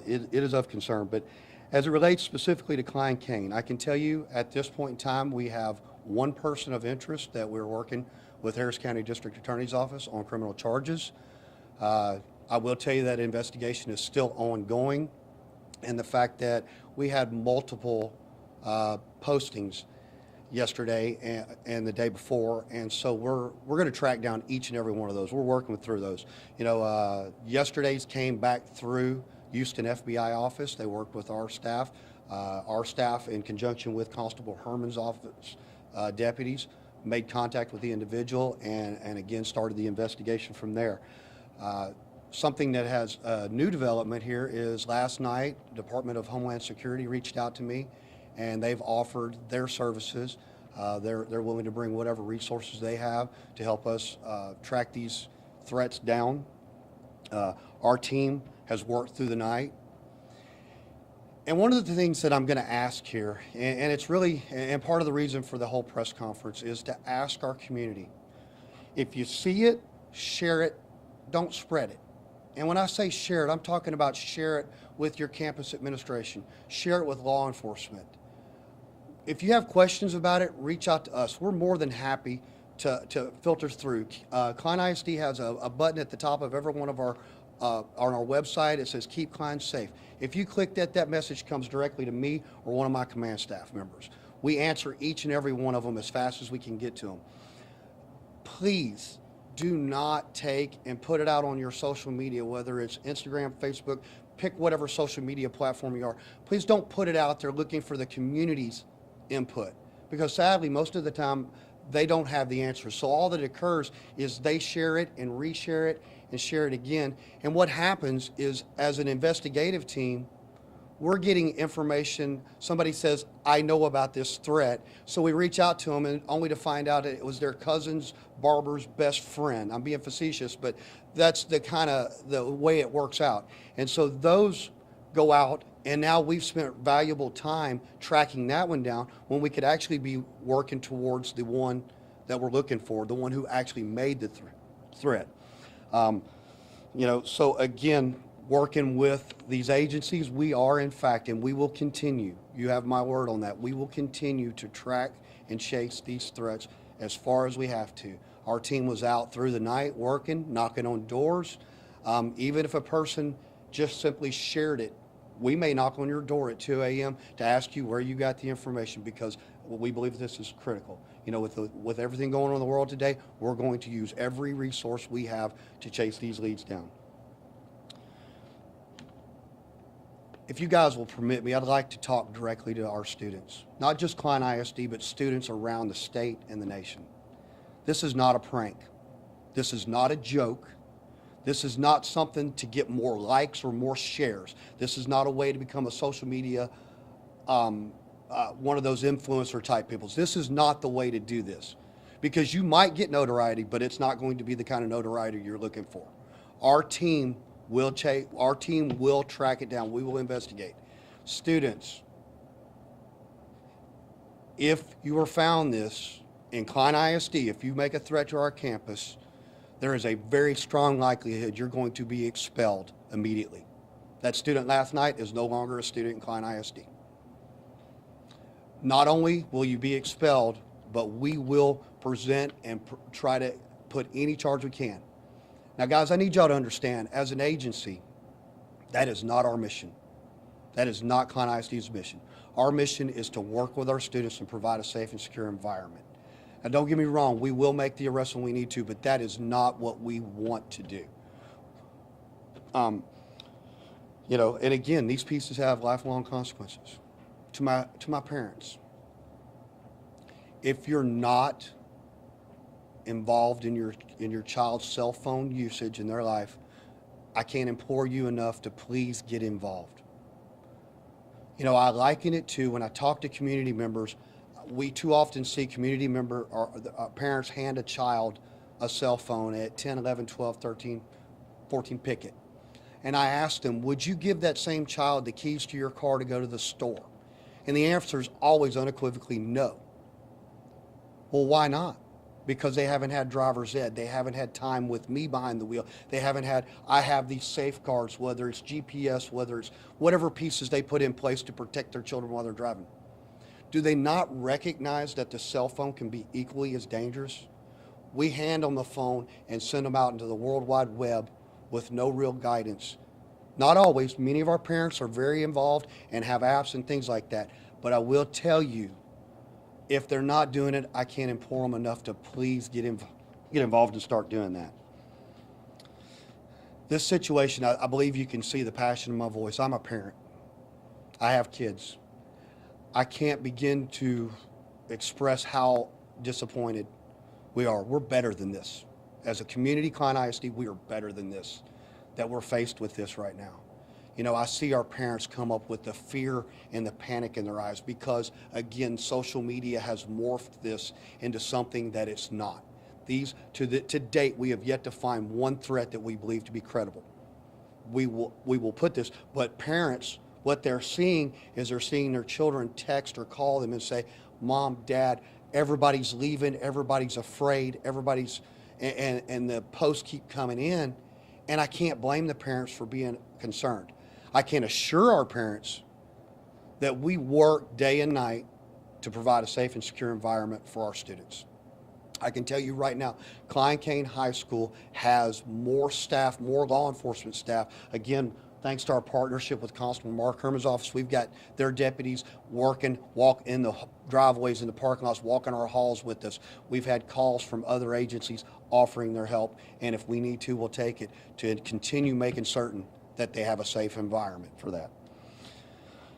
it is of concern. But as it relates specifically to Klein Cain, I can tell you at this point in time, we have one person of interest that we're working with Harris County District Attorney's Office on criminal charges. I will tell you that investigation is still ongoing, and the fact that we had multiple postings yesterday and the day before, and so we're going to track down each and every one of those. We're working through those. Yesterday's came back through Houston FBI office. They worked with our staff in conjunction with Constable Herman's office deputies, made contact with the individual, and again started the investigation from there. Something that has new development here is last night, the Department of Homeland Security reached out to me, and they've offered their services. They're willing to bring whatever resources they have to help us track these threats down. Our team has worked through the night. And one of the things that I'm going to ask here, and it's really, and part of the reason for the whole press conference, is to ask our community, if you see it, share it, don't spread it. And when I say share it, I'm talking about share it with your campus administration, share it with law enforcement. If you have questions about it, reach out to us. We're more than happy to filter through. Klein ISD has a button at the top of every one of our on our website. It says Keep Klein Safe. If you click that, that message comes directly to me or one of my command staff members. We answer each and every one of them as fast as we can get to them. Please do not take and put it out on your social media, whether it's Instagram, Facebook, pick whatever social media platform you are. Please don't put it out there looking for the community's input, because sadly, most of the time, they don't have the answers. So all that occurs is they share it and reshare it and share it again. And what happens is, as an investigative team, we're getting information. Somebody says, I know about this threat. So we reach out to them, and only to find out it was their cousin's barber's best friend. I'm being facetious, but that's the way it works out. And so those go out, and now we've spent valuable time tracking that one down when we could actually be working towards the one that we're looking for, the one who actually made the threat. So again, working with these agencies, we are in fact, and we will continue, you have my word on that, we will continue to track and chase these threats as far as we have to. Our team was out through the night working, knocking on doors. Even if a person just simply shared it, we may knock on your door at 2 a.m. to ask you where you got the information, because we believe this is critical. With everything going on in the world today, we're going to use every resource we have to chase these leads down. If you guys will permit me, I'd like to talk directly to our students, not just Klein ISD, but students around the state and the nation. This is not a prank. This is not a joke. This is not something to get more likes or more shares. This is not a way to become a social media, one of those influencer type people. This is not the way to do this, because you might get notoriety, but it's not going to be the kind of notoriety you're looking for. Our team will track it down. We will investigate. Students, if you are found this in Klein ISD, if you make a threat to our campus, there is a very strong likelihood you're going to be expelled immediately. That student last night is no longer a student in Klein ISD. Not only will you be expelled, but we will present and try to put any charge we can. Now, guys, I need y'all to understand, as an agency, that is not our mission. That is not Klein ISD's mission. Our mission is to work with our students and provide a safe and secure environment. Now, don't get me wrong, we will make the arrest when we need to, but that is not what we want to do. And again, these pieces have lifelong consequences. To my parents, if you're not involved in your child's cell phone usage in their life, I can't implore you enough to please get involved. I liken it to, when I talk to community members, we too often see community member or parents hand a child a cell phone at 10, 11, 12, 13, 14 picket. And I asked them, would you give that same child the keys to your car to go to the store? And the answer is always unequivocally no. Well, why not? because they haven't had driver's ed. They haven't had time with me behind the wheel. I have these safeguards, whether it's GPS, whether it's whatever pieces they put in place to protect their children while they're driving. Do they not recognize that the cell phone can be equally as dangerous? We hand them the phone and send them out into the World Wide Web with no real guidance. Not always. Many of our parents are very involved and have apps and things like that. But I will tell you, if they're not doing it, I can't implore them enough to please get involved and start doing that. This situation, I believe you can see the passion in my voice. I'm a parent. I have kids. I can't begin to express how disappointed we are. We're better than this. As a community, Klein ISD, we are better than this, that we're faced with this right now. You know, I see our parents come up with the fear and the panic in their eyes because, again, social media has morphed this into something that it's not. To date, we have yet to find one threat that we believe to be credible. We will put this, but parents, what they're seeing is they're seeing their children text or call them and say, "Mom, Dad, everybody's leaving, everybody's afraid, and the posts keep coming in," and I can't blame the parents for being concerned. I can assure our parents that we work day and night to provide a safe and secure environment for our students. I can tell you right now, Klein Cain High School has more staff, more law enforcement staff. Again, thanks to our partnership with Constable Mark Herman's office, we've got their deputies walk in the driveways in the parking lots, walk in our halls with us. We've had calls from other agencies offering their help, and if we need to, we'll take it to continue making certain that they have a safe environment for that.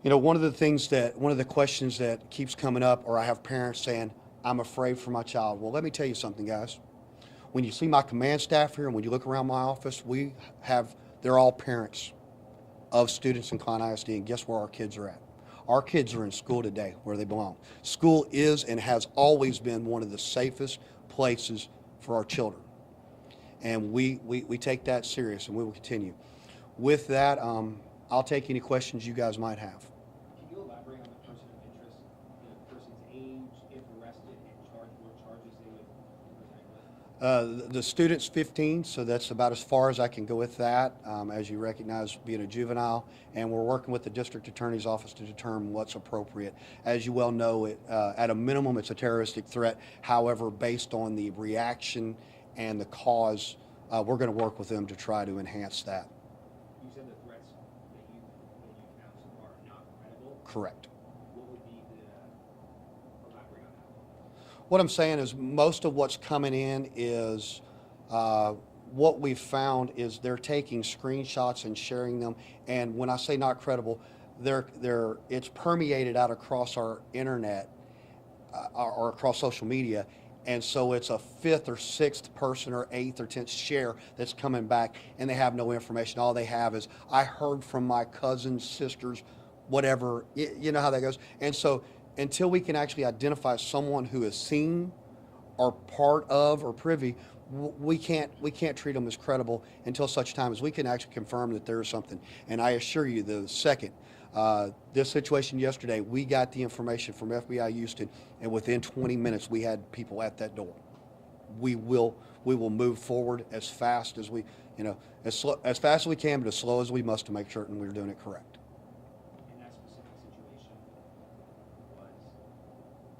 You know, one of the questions that keeps coming up, or I have parents saying, "I'm afraid for my child." Well, let me tell you something, guys. When you see my command staff here and when you look around my office, they're all parents of students in Klein ISD, and guess where our kids are at? Our kids are in school today where they belong. School is and has always been one of the safest places for our children. And we take that serious, and we will continue. With that, I'll take any questions you guys might have. Can you elaborate on the person of interest, the person's age, if arrested, and charged, what charges they would present with? The student's 15, so that's about as far as I can go with that, as you recognize being a juvenile, and we're working with the district attorney's office to determine what's appropriate. As you well know, at a minimum, it's a terroristic threat. However, based on the reaction and the cause, we're going to work with them to try to enhance that. You said the threats that you found so far are not credible? Correct. What would be elaborate on that? What I'm saying is most of what's coming in is what we've found is they're taking screenshots and sharing them. And when I say not credible, it's permeated out across our internet or across social media. And so it's a fifth or sixth person or eighth or 10th share that's coming back, and they have no information. All they have is, "I heard from my cousins, sisters," whatever. You know how that goes. And so until we can actually identify someone who is seen or part of or privy, we can't treat them as credible until such time as we can actually confirm that there is something. And I assure you, the second this situation yesterday, we got the information from FBI Houston, and within 20 minutes we had people at that door. We will move forward as fast as as fast as we can, but as slow as we must to make certain we're doing it correct. In that specific situation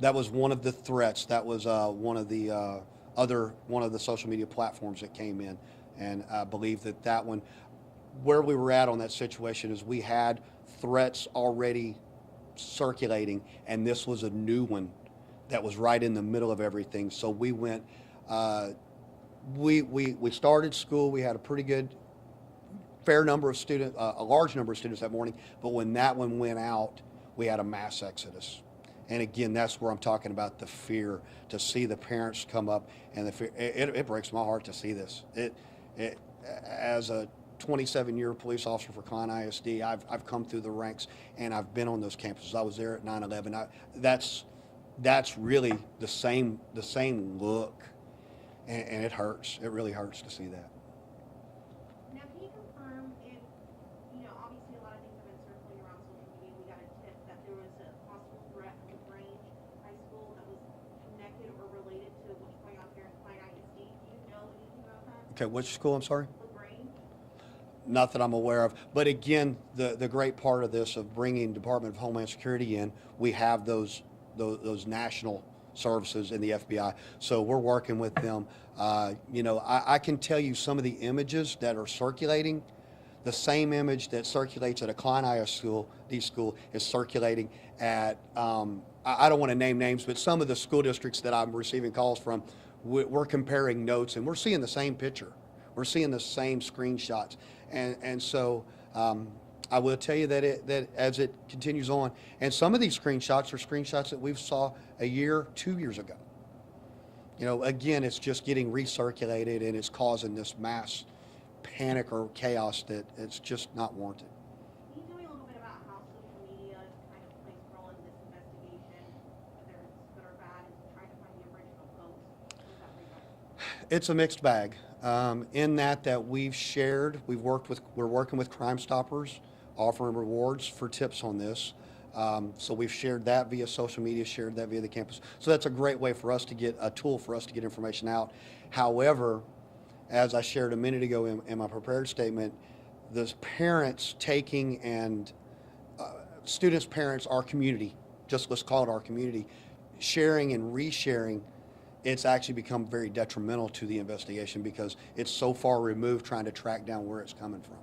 That was one of the threats. That was one of the social media platforms that came in, and I believe that one, where we were at on that situation is we had threats already circulating, and this was a new one that was right in the middle of everything. So we went, we started school. We had a pretty good, fair number of students, a large number of students that morning. But when that one went out, we had a mass exodus. And again, that's where I'm talking about the fear, to see the parents come up, and the fear. It breaks my heart to see this. As a 27-year police officer for Klein ISD, I've come through the ranks, and I've been on those campuses. I was there at 9/11. That's really the same look, and it hurts. It really hurts to see that. Now, can you confirm if, obviously a lot of things have been circling around social media. We got a tip that there was a possible threat at Range High School that was connected or related to what's going on Okay, which school, I'm sorry? LaGrange? Not that I'm aware of. But again, the great part of this, of bringing Department of Homeland Security in, we have those national services in the FBI. So we're working with them. I can tell you some of the images that are circulating. The same image that circulates at a Klein ISD school is circulating at, I don't want to name names, but some of the school districts that I'm receiving calls from, we're comparing notes and we're seeing the same picture. We're seeing the same screenshots. And so I will tell you that as it continues on, and some of these screenshots are screenshots that we've saw a year, 2 years ago. Again, it's just getting recirculated and it's causing this mass panic or chaos that it's just not warranted. Can you tell me a little bit about how social media kind of plays a role in this investigation, whether it's good or bad, and trying to find the original post? What does that bring up? It's a mixed bag. In that we're working with Crime Stoppers, offering rewards for tips on this. So we've shared that via social media, shared that via the campus. So that's a great way for us to get a tool for us to get information out. However, as I shared a minute ago in my prepared statement, the parents taking and students' parents, our community, just let's call it our community, sharing and resharing, it's actually become very detrimental to the investigation because it's so far removed trying to track down where it's coming from.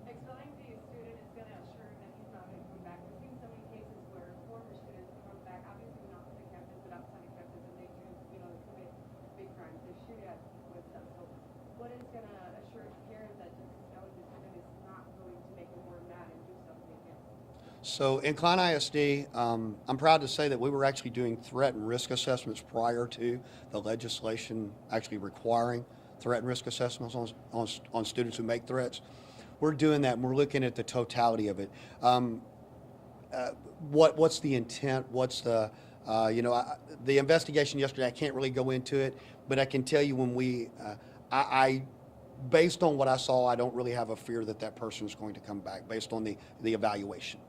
Explaining to your student is going to assure that he's not going to come back. We've seen so many cases where former students come back, obviously not to the campus, but outside the campus, and they do, they commit big crimes. They shoot at with them. So what is going to assure parents that just knowing the student is not going to make him more mad and do something again? So in Klein ISD, I'm proud to say that we were actually doing threat and risk assessments prior to the legislation actually requiring threat and risk assessments on students who make threats. We're doing that and we're looking at the totality of it. What's the intent? What's the investigation yesterday, I can't really go into it, but I can tell you when based on what I saw, I don't really have a fear that that person is going to come back based on the evaluation.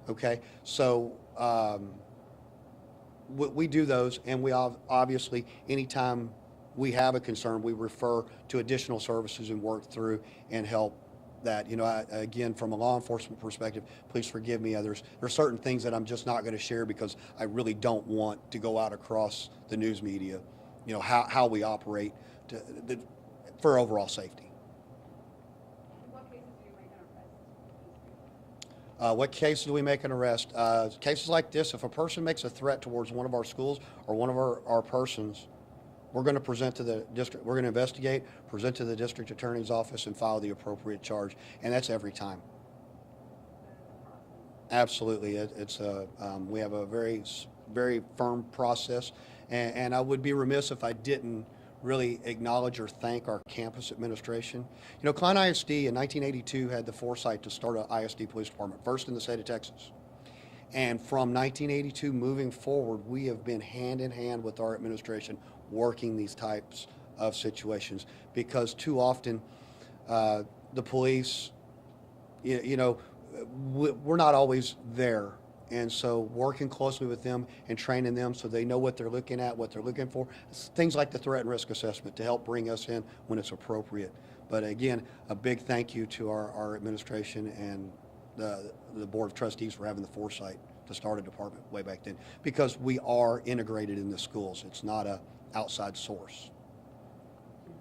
Okay, so we do those, and we obviously, anytime we have a concern, we refer to additional services and work through and help that. Again, from a law enforcement perspective, please forgive me. There's certain things that I'm just not going to share because I really don't want to go out across the news media, how we operate for overall safety. What cases do we make an arrest? Cases like this, if a person makes a threat towards one of our schools or one of our persons, we're going to present to the district, we're going to investigate, present to the district attorney's office and file the appropriate charge. And that's every time. Absolutely. We have a very, very firm process. And I would be remiss if I didn't really acknowledge or thank our campus administration. Klein ISD in 1982 had the foresight to start an ISD police department, first in the state of Texas. And from 1982 moving forward, we have been hand in hand with our administration working these types of situations because too often the police, we're not always there. And so working closely with them and training them so they know what they're looking at, what they're looking for, things like the threat and risk assessment to help bring us in when it's appropriate. But again, a big thank you to our administration and the Board of Trustees for having the foresight to start a department way back then because we are integrated in the schools. It's not a outside source.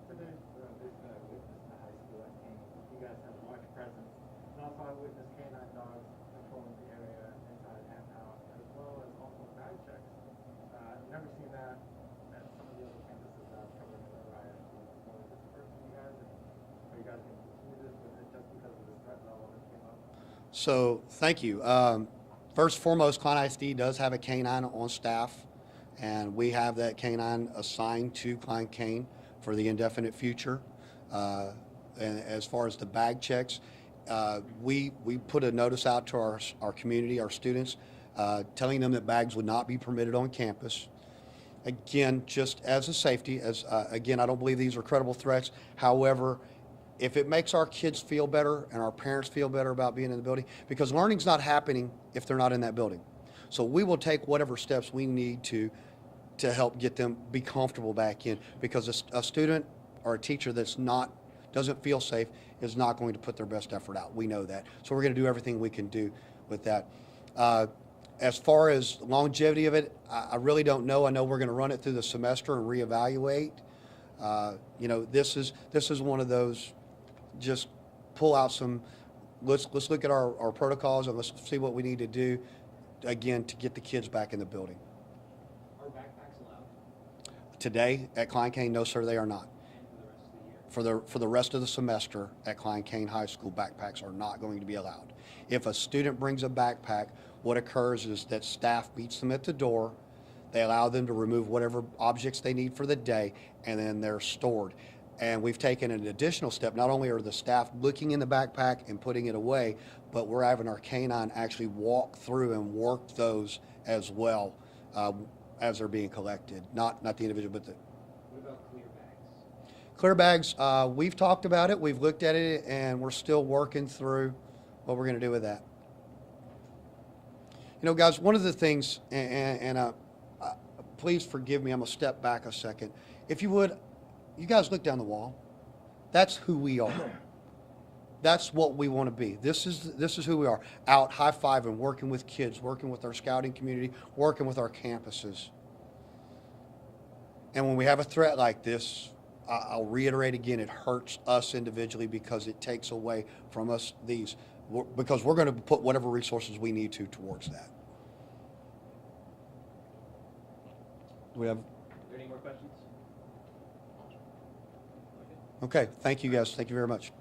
For those that have witnessed the high school at Cain, you guys have a large presence. And also I witnessed canine dogs patrolling the area inside and out, as well as also bag checks. I've never seen that at some of the other campuses that I've covered in the riot. So is this the first for you guys? And are you guys going to continue this? Was it just because of the threat level that came up? So thank you. First and foremost, Klein ISD does have a canine on staff. And we have that canine assigned to Klein Cain for the indefinite future. And as far as the bag checks, we put a notice out to our community, our students, telling them that bags would not be permitted on campus. Again, just as a safety, again, I don't believe these are credible threats. However, if it makes our kids feel better and our parents feel better about being in the building, because learning's not happening if they're not in that building. So we will take whatever steps we need to help get them be comfortable back in, because a student or a teacher doesn't feel safe is not going to put their best effort out. We know that. So we're going to do everything we can do with that. As far as longevity of it, I really don't know. I know we're going to run it through the semester and reevaluate. This is one of those, just pull out some, let's look at our protocols and let's see what we need to do, again, to get the kids back in the building. Are backpacks allowed? Today at Klein Cain, no, sir, they are not. And for the rest of the year? For the rest of the semester at Klein Cain High School, backpacks are not going to be allowed. If a student brings a backpack, what occurs is that staff meets them at the door. They allow them to remove whatever objects they need for the day, and then they're stored. And we've taken an additional step. Not only are the staff looking in the backpack and putting it away, but we're having our canine actually walk through and work those as well as they're being collected. Not the individual, but the What about clear bags? clear bags. We've talked about it. We've looked at it, and we're still working through what we're going to do with that. Guys, one of the things, and please forgive me, I'm going to step back a second. If you would, you guys look down the wall. That's who we are. That's what we want to be. This is who we are. Out high-fiving, working with kids, working with our scouting community, working with our campuses. And when we have a threat like this, I'll reiterate again, it hurts us individually because it takes away from us because we're going to put whatever resources we need towards that. Do we have? Are there any more questions? Okay. Thank you, guys. Thank you very much.